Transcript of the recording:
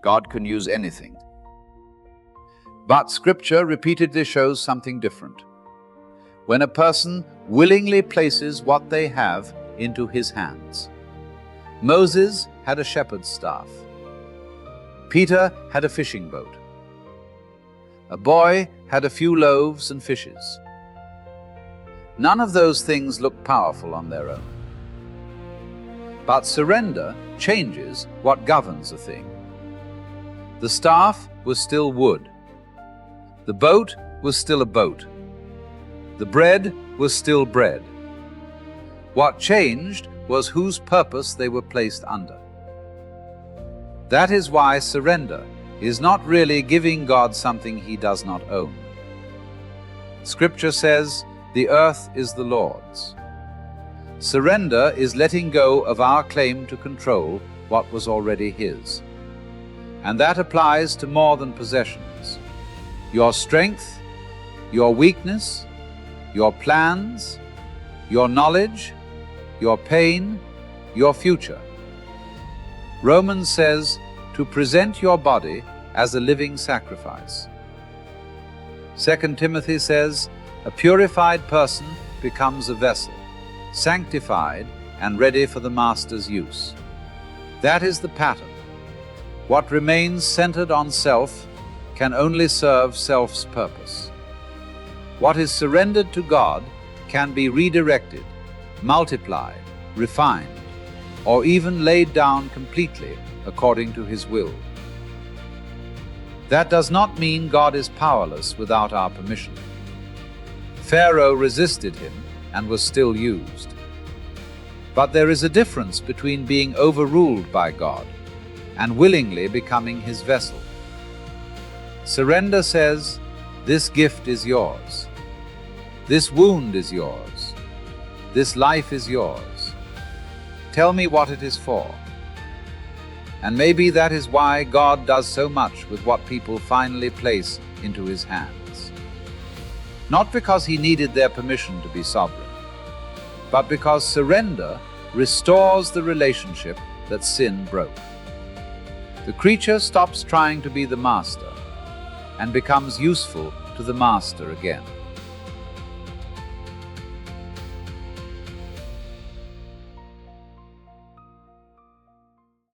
God can use anything. But Scripture repeatedly shows something different. When a person willingly places what they have into his hands. Moses had a shepherd's staff. Peter had a fishing boat. A boy had a few loaves and fishes. None of those things look powerful on their own. But surrender changes what governs a thing. The staff was still wood. The boat was still a boat. The bread was still bread. What changed was whose purpose they were placed under. That is why surrender is not really giving God something He does not own. Scripture says, "The earth is the Lord's." Surrender is letting go of our claim to control what was already His. And that applies to more than possessions. Your strength, your weakness, your plans, your knowledge, your pain, your future. Romans says to present your body as a living sacrifice. 2 Timothy says, a purified person becomes a vessel, sanctified and ready for the Master's use. That is the pattern. What remains centered on self can only serve self's purpose. What is surrendered to God can be redirected, multiplied, refined, or even laid down completely according to His will. That does not mean God is powerless without our permission. Pharaoh resisted Him and was still used. But there is a difference between being overruled by God and willingly becoming His vessel. Surrender says, this gift is yours. This wound is yours. This life is yours. Tell me what it is for. And maybe that is why God does so much with what people finally place into His hands. Not because He needed their permission to be sovereign, but because surrender restores the relationship that sin broke. The creature stops trying to be the master and becomes useful to the Master again.